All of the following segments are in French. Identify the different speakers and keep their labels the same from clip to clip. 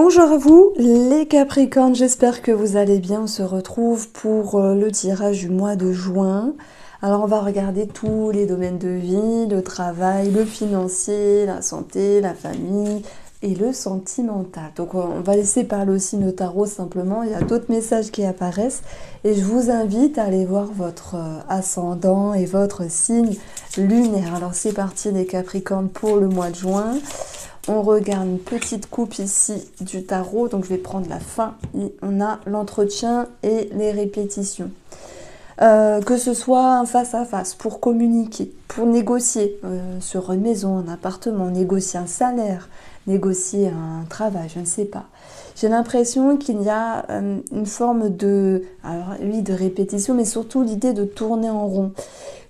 Speaker 1: Bonjour à vous les Capricornes, j'espère que vous allez bien. On se retrouve pour le tirage du mois de juin. Alors on va regarder tous les domaines de vie, le travail, le financier, la santé, la famille et le sentimental. Donc on va laisser parler aussi nos tarots simplement, il y a d'autres messages qui apparaissent et je vous invite à aller voir votre ascendant et votre signe lunaire. Alors c'est parti les Capricornes pour le mois de juin. On regarde une petite coupe ici du tarot, donc je vais prendre la fin. Et on a l'entretien et les répétitions. Que ce soit un face à face, pour communiquer, pour négocier sur une maison, un appartement, négocier un salaire, négocier un travail, je ne sais pas. J'ai l'impression qu'il y a une forme de, alors oui, de répétition, mais surtout l'idée de tourner en rond.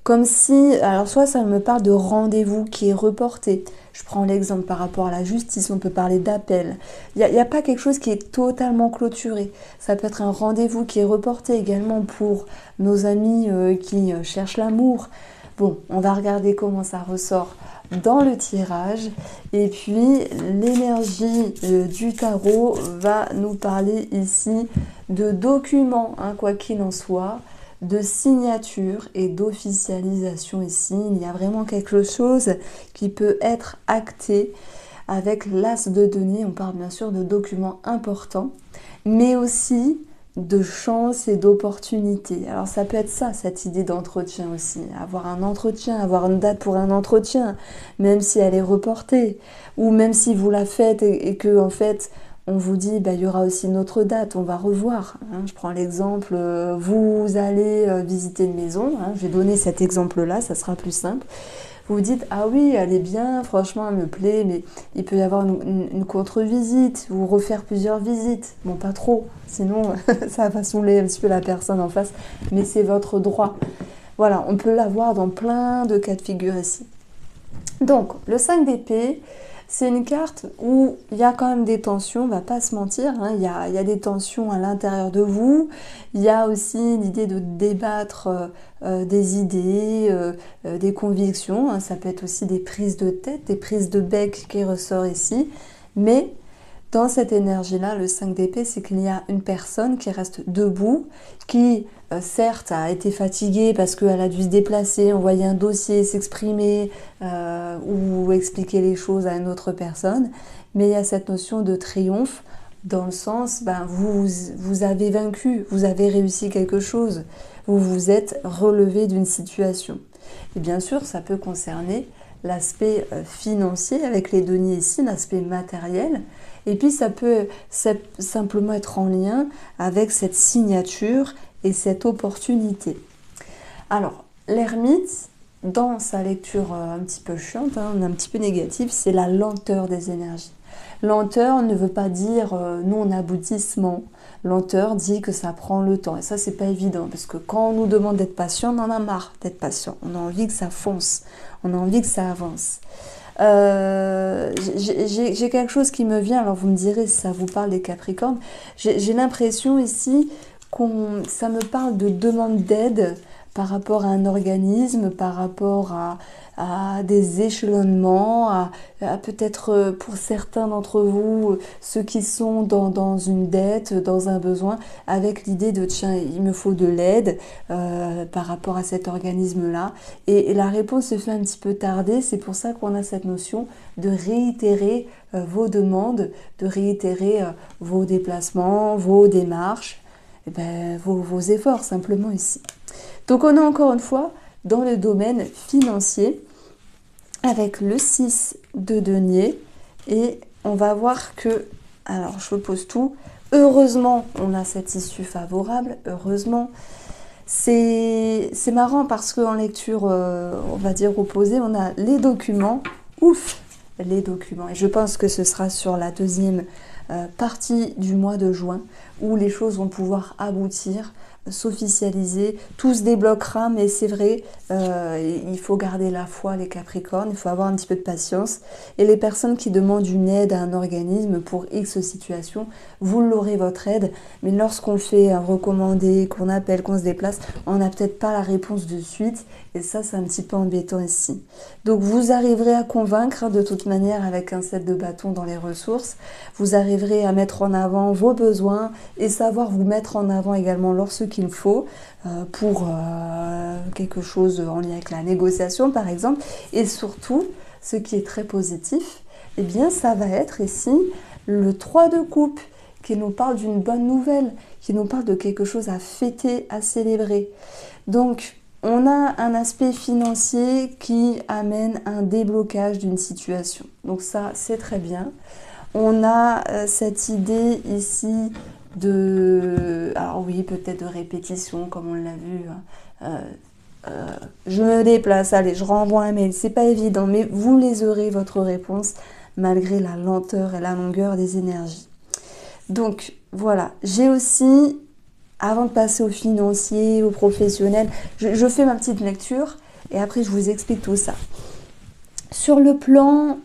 Speaker 1: Comme si, alors soit ça me parle de rendez-vous qui est reporté. Je prends l'exemple par rapport à la justice, on peut parler d'appel. Il n'y a pas quelque chose qui est totalement clôturé. Ça peut être un rendez-vous qui est reporté également pour nos amis qui cherchent l'amour. Bon, on va regarder comment ça ressort dans le tirage. Et puis, l'énergie du tarot va nous parler ici de documents, hein, quoi qu'il en soit, de signature et d'officialisation ici. Il y a vraiment quelque chose qui peut être acté avec l'as de denier. On parle bien sûr de documents importants, mais aussi de chance et d'opportunité. Alors ça peut être ça, cette idée d'entretien aussi. Avoir un entretien, avoir une date pour un entretien, même si elle est reportée, ou même si vous la faites et que en fait on vous dit, bah, il y aura aussi une autre date, on va revoir. Hein. Je prends l'exemple, vous allez visiter une maison, hein, je vais donner cet exemple-là, ça sera plus simple. Vous vous dites, ah oui, elle est bien, franchement, elle me plaît, mais il peut y avoir une contre-visite, ou refaire plusieurs visites. Bon, pas trop, sinon ça va saouler un petit peu la personne en face, mais c'est votre droit. Voilà, on peut l'avoir dans plein de cas de figure ici. Donc, le 5 d'épée, c'est une carte où il y a quand même des tensions, on ne va pas se mentir, hein, il y a des tensions à l'intérieur de vous, il y a aussi l'idée de débattre des idées, des convictions, hein, ça peut être aussi des prises de tête, des prises de bec qui ressortent ici, mais dans cette énergie-là, le 5 d'épée, c'est qu'il y a une personne qui reste debout, qui certes a été fatiguée parce qu'elle a dû se déplacer, envoyer un dossier, s'exprimer ou expliquer les choses à une autre personne, mais il y a cette notion de triomphe dans le sens, ben, vous avez vaincu, vous avez réussi quelque chose, vous vous êtes relevé d'une situation. Et bien sûr, ça peut concerner l'aspect financier avec les deniers ici, l'aspect matériel. Et puis ça peut simplement être en lien avec cette signature et cette opportunité. Alors, l'ermite, dans sa lecture un petit peu chiante, hein, un petit peu négative, c'est la lenteur des énergies. Lenteur ne veut pas dire non-aboutissement. Lenteur dit que ça prend le temps. Et ça, c'est pas évident, parce que quand on nous demande d'être patient, on en a marre d'être patient. On a envie que ça fonce, on a envie que ça avance. J'ai quelque chose qui me vient, alors vous me direz si ça vous parle des Capricornes. J'ai l'impression ici ça me parle de demande d'aide par rapport à un organisme, par rapport à des échelonnements, à peut-être pour certains d'entre vous, ceux qui sont dans une dette, dans un besoin, avec l'idée de tiens, il me faut de l'aide par rapport à cet organisme-là. Et la réponse se fait un petit peu tarder, c'est pour ça qu'on a cette notion de réitérer vos demandes, de réitérer vos déplacements, vos démarches, et ben, vos efforts simplement ici. Donc on est encore une fois dans le domaine financier avec le 6 de denier et on va voir que, alors je vous pose tout, heureusement on a cette issue favorable, heureusement. C'est marrant parce qu'en lecture, on va dire opposée, on a les documents, ouf, les documents. Et je pense que ce sera sur la deuxième partie du mois de juin où les choses vont pouvoir aboutir, s'officialiser, tout se débloquera, mais c'est vrai, il faut garder la foi les Capricornes, il faut avoir un petit peu de patience. Et les personnes qui demandent une aide à un organisme pour X situation, vous l'aurez votre aide, mais lorsqu'on fait un recommandé, qu'on appelle, qu'on se déplace, on n'a peut-être pas la réponse de suite Et ça, c'est un petit peu embêtant ici. Donc, vous arriverez à convaincre, de toute manière, avec un 7 de bâton dans les ressources. Vous arriverez à mettre en avant vos besoins et savoir vous mettre en avant également lorsqu'il faut pour quelque chose en lien avec la négociation, par exemple. Et surtout, ce qui est très positif, eh bien, ça va être ici le 3 de coupe, qui nous parle d'une bonne nouvelle, qui nous parle de quelque chose à fêter, à célébrer. Donc, on a un aspect financier qui amène un déblocage d'une situation. Donc ça, c'est très bien. On a cette idée ici de... Alors oui, peut-être de répétition, comme on l'a vu. Je me déplace, allez, je renvoie un mail. C'est pas évident, mais vous les aurez, votre réponse, malgré la lenteur et la longueur des énergies. Donc, voilà. J'ai aussi, avant de passer au financier, au professionnel, je fais ma petite lecture et après, je vous explique tout ça. Sur le plan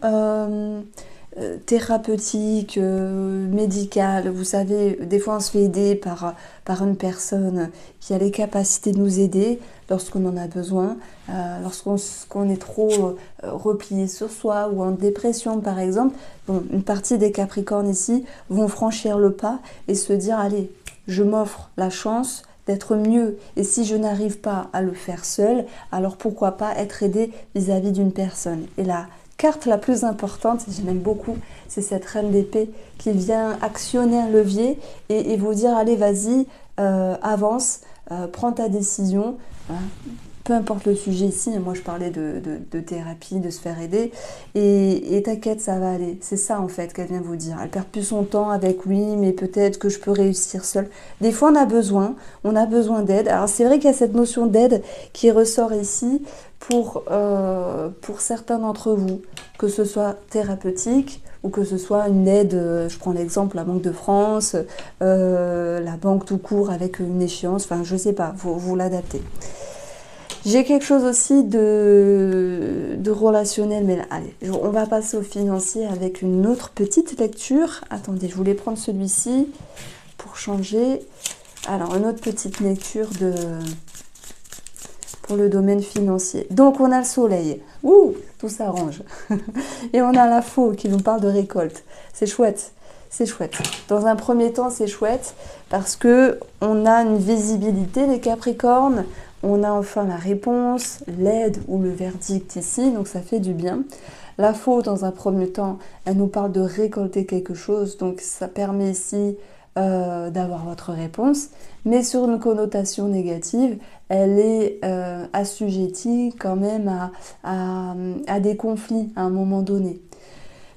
Speaker 1: thérapeutique, médical, vous savez, des fois, on se fait aider par une personne qui a les capacités de nous aider lorsqu'on en a besoin, lorsqu'on est trop replié sur soi ou en dépression par exemple. Bon, une partie des Capricornes ici vont franchir le pas et se dire allez, je m'offre la chance d'être mieux et si je n'arrive pas à le faire seul, alors pourquoi pas être aidé vis-à-vis d'une personne. Et la carte la plus importante, et je l'aime beaucoup, c'est cette reine d'épée qui vient actionner un levier et vous dire allez vas-y, avance, prends ta décision, hein. Peu importe le sujet ici, moi je parlais de thérapie, de se faire aider, et t'inquiète, ça va aller. C'est ça en fait qu'elle vient vous dire. Elle perd plus son temps avec oui, mais peut-être que je peux réussir seule. Des fois on a besoin d'aide. Alors c'est vrai qu'il y a cette notion d'aide qui ressort ici pour certains d'entre vous, que ce soit thérapeutique, ou que ce soit une aide, je prends l'exemple, la Banque de France, la banque tout court avec une échéance, enfin je sais pas, vous l'adaptez. J'ai quelque chose aussi de relationnel, mais là, allez, on va passer au financier avec une autre petite lecture. Attendez, je voulais prendre celui-ci pour changer. Alors, une autre petite lecture pour le domaine financier. Donc, on a le soleil. Ouh, tout s'arrange. Et on a la faux qui nous parle de récolte. C'est chouette. C'est chouette. Dans un premier temps, c'est chouette parce que on a une visibilité, les Capricornes. On a enfin la réponse, l'aide ou le verdict ici, donc ça fait du bien. La faux, dans un premier temps, elle nous parle de récolter quelque chose, donc ça permet ici d'avoir votre réponse. Mais sur une connotation négative, elle est assujettie quand même à des conflits à un moment donné.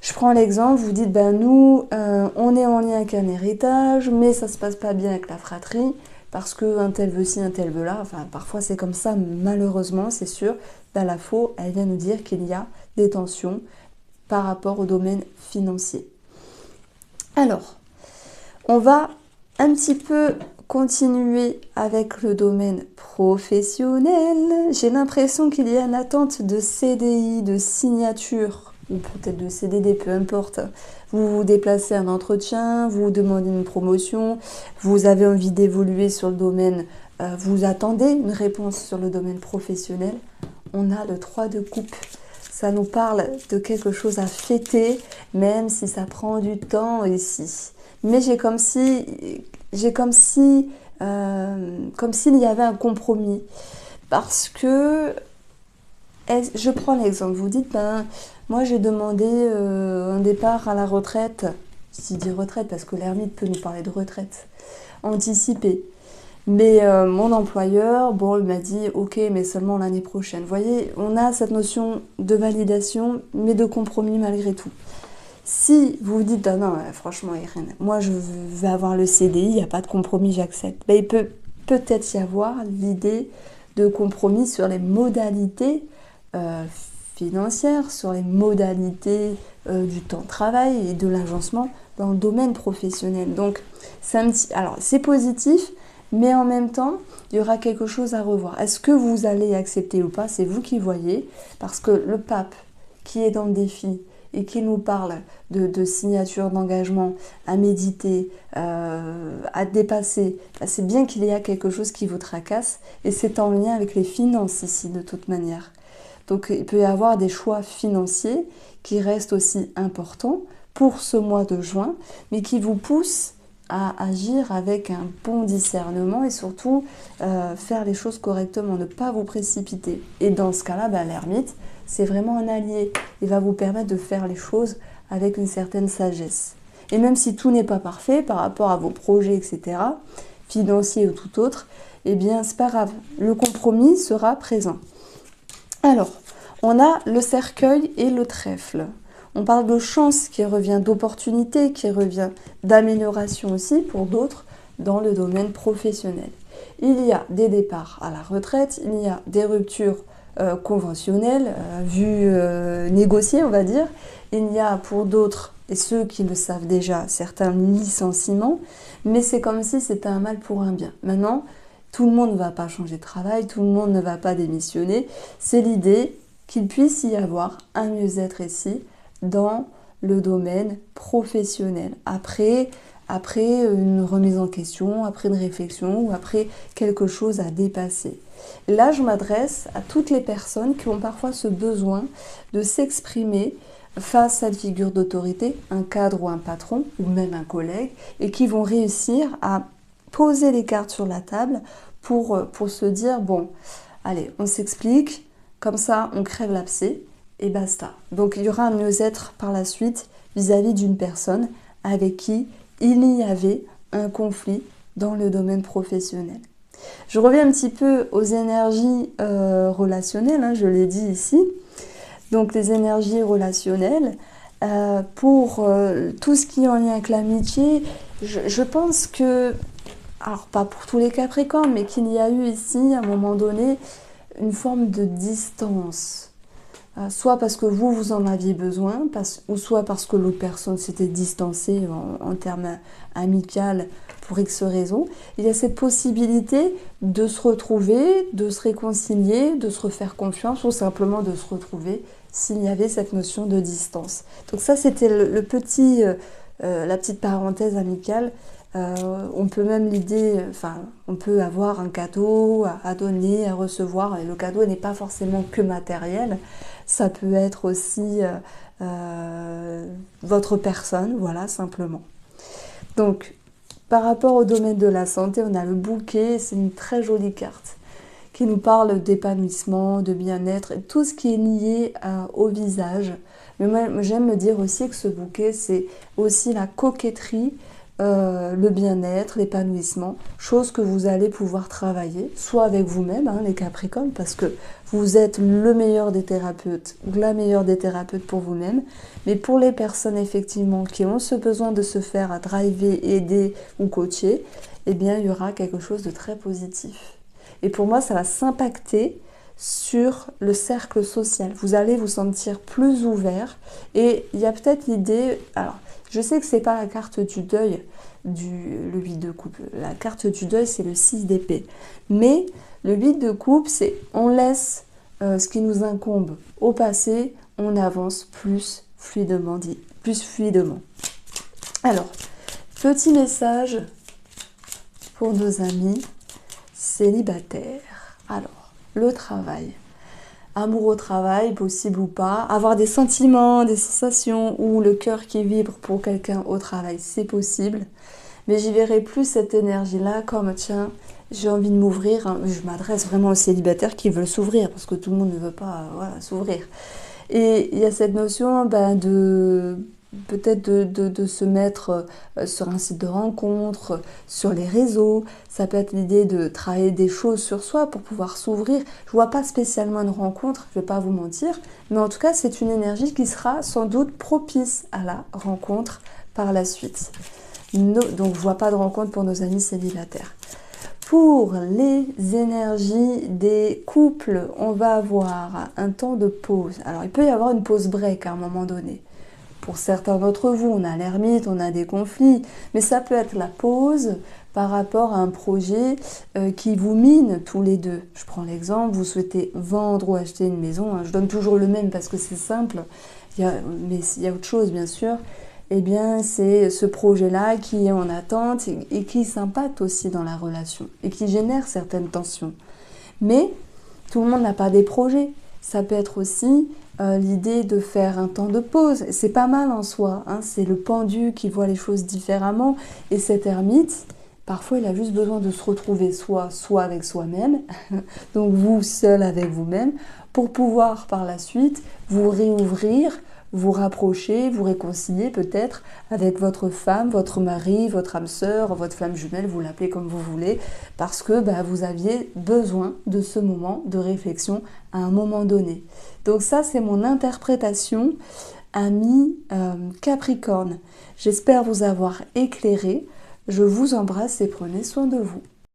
Speaker 1: Je prends l'exemple, vous dites, ben nous, on est en lien avec un héritage, mais ça se passe pas bien avec la fratrie, parce qu'un tel veut ci, un tel veut là, enfin parfois c'est comme ça, malheureusement, c'est sûr. Ben, la faux, elle vient nous dire qu'il y a des tensions par rapport au domaine financier. Alors, on va un petit peu continuer avec le domaine professionnel. J'ai l'impression qu'il y a une attente de CDI, de signature, ou peut-être de CDD, peu importe. Vous vous déplacez à un entretien, vous demandez une promotion, vous avez envie d'évoluer sur le domaine, vous attendez une réponse sur le domaine professionnel. On a le 3 de coupe. Ça nous parle de quelque chose à fêter, même si ça prend du temps ici. Mais comme s'il y avait un compromis. Parce que, je prends l'exemple, vous dites, ben, moi j'ai demandé un départ à la retraite, je dis retraite parce que l'ermite peut nous parler de retraite, anticipée. Mais mon employeur, bon, il m'a dit, ok, mais seulement l'année prochaine. Vous voyez, on a cette notion de validation, mais de compromis malgré tout. Si vous vous dites, ah non, franchement, Irène, moi je veux avoir le CDI, il n'y a pas de compromis, j'accepte. Ben, il peut peut-être y avoir l'idée de compromis sur les modalités financières, sur les modalités du temps de travail et de l'agencement dans le domaine professionnel. Donc, c'est positif, mais en même temps, il y aura quelque chose à revoir. Est-ce que vous allez accepter ou pas? C'est vous qui voyez, parce que le pape qui est dans le défi et qui nous parle de signature d'engagement à méditer, à dépasser, c'est bien qu'il y a quelque chose qui vous tracasse et c'est en lien avec les finances ici de toute manière. Donc il peut y avoir des choix financiers qui restent aussi importants pour ce mois de juin, mais qui vous poussent à agir avec un bon discernement et surtout faire les choses correctement, ne pas vous précipiter. Et dans ce cas-là, l'ermite, c'est vraiment un allié. Il va vous permettre de faire les choses avec une certaine sagesse. Et même si tout n'est pas parfait par rapport à vos projets, etc., financiers ou tout autre, eh bien, c'est pas grave. Le compromis sera présent. Alors, on a le cercueil et le trèfle. On parle de chance qui revient, d'opportunité qui revient, d'amélioration aussi pour d'autres dans le domaine professionnel. Il y a des départs à la retraite, il y a des ruptures conventionnelles, négociées on va dire. Il y a pour d'autres, et ceux qui le savent déjà, certains licenciements, mais c'est comme si c'était un mal pour un bien. Maintenant, tout le monde ne va pas changer de travail, tout le monde ne va pas démissionner. C'est l'idée qu'il puisse y avoir un mieux-être ici dans le domaine professionnel. Après une remise en question, après une réflexion ou après quelque chose à dépasser. Là, je m'adresse à toutes les personnes qui ont parfois ce besoin de s'exprimer face à une figure d'autorité, un cadre ou un patron, ou même un collègue, et qui vont réussir à poser les cartes sur la table pour se dire, bon, allez, on s'explique, comme ça on crève l'abcès, et basta. Donc il y aura un mieux-être par la suite vis-à-vis d'une personne avec qui il y avait un conflit dans le domaine professionnel. Je reviens un petit peu aux énergies relationnelles, je l'ai dit ici. Donc les énergies relationnelles, pour tout ce qui est en lien avec l'amitié, je pense que, alors pas pour tous les Capricornes, mais qu'il y a eu ici à un moment donné une forme de distance. Soit parce que vous en aviez besoin, ou soit parce que l'autre personne s'était distancée en termes amicaux pour X raisons. Il y a cette possibilité de se retrouver, de se réconcilier, de se refaire confiance ou simplement de se retrouver s'il y avait cette notion de distance. Donc ça, c'était la petite parenthèse amicale. On peut même on peut avoir un cadeau à donner, à recevoir, et le cadeau n'est pas forcément que matériel, ça peut être aussi votre personne, voilà, simplement. Donc, par rapport au domaine de la santé, on a le bouquet, c'est une très jolie carte qui nous parle d'épanouissement, de bien-être, et tout ce qui est lié au visage. Mais moi, j'aime me dire aussi que ce bouquet, c'est aussi la coquetterie, le bien-être, l'épanouissement, chose que vous allez pouvoir travailler, soit avec vous-même, les Capricornes, parce que vous êtes le meilleur des thérapeutes ou la meilleure des thérapeutes pour vous-même, mais pour les personnes effectivement qui ont ce besoin de se faire driver, aider ou coacher, eh bien il y aura quelque chose de très positif. Et pour moi, ça va s'impacter sur le cercle social. Vous allez vous sentir plus ouvert et il y a peut-être l'idée... Alors, je sais que ce n'est pas la carte du deuil, le 8 de coupe. La carte du deuil, c'est le 6 d'épée. Mais le 8 de coupe, c'est on laisse ce qui nous incombe au passé, on avance plus fluidement. Alors, petit message pour nos amis célibataires. Alors, le travail. Amour au travail, possible ou pas. Avoir des sentiments, des sensations ou le cœur qui vibre pour quelqu'un au travail, c'est possible. Mais j'y verrai plus cette énergie-là comme, tiens, j'ai envie de m'ouvrir. Je m'adresse vraiment aux célibataires qui veulent s'ouvrir, parce que tout le monde ne veut pas s'ouvrir. Et il y a cette notion peut-être de se mettre sur un site de rencontre, sur les réseaux. Ça peut être l'idée de travailler des choses sur soi pour pouvoir s'ouvrir. Je ne vois pas spécialement une rencontre, je ne vais pas vous mentir, mais en tout cas, c'est une énergie qui sera sans doute propice à la rencontre par la suite. Donc, je ne vois pas de rencontre pour nos amis célibataires. Pour les énergies des couples, on va avoir un temps de pause. Alors, il peut y avoir une pause break à un moment donné. Pour certains d'entre vous, on a l'ermite, on a des conflits, mais ça peut être la pause par rapport à un projet qui vous mine tous les deux. Je prends l'exemple, vous souhaitez vendre ou acheter une maison, je donne toujours le même parce que c'est simple. Mais il y a autre chose, bien sûr. Eh bien, c'est ce projet-là qui est en attente et qui s'impacte aussi dans la relation et qui génère certaines tensions. Mais tout le monde n'a pas des projets. Ça peut être aussi l'idée de faire un temps de pause. C'est pas mal en soi, hein. C'est le pendu qui voit les choses différemment. Et cet ermite, parfois, il a juste besoin de se retrouver soit avec soi-même, donc vous seul avec vous-même, pour pouvoir par la suite vous réouvrir, vous rapprocher, vous réconcilier peut-être avec votre femme, votre mari, votre âme sœur, votre flamme jumelle, vous l'appelez comme vous voulez, parce que vous aviez besoin de ce moment de réflexion à un moment donné. Donc ça, c'est mon interprétation, ami Capricorne. J'espère vous avoir éclairé. Je vous embrasse et prenez soin de vous.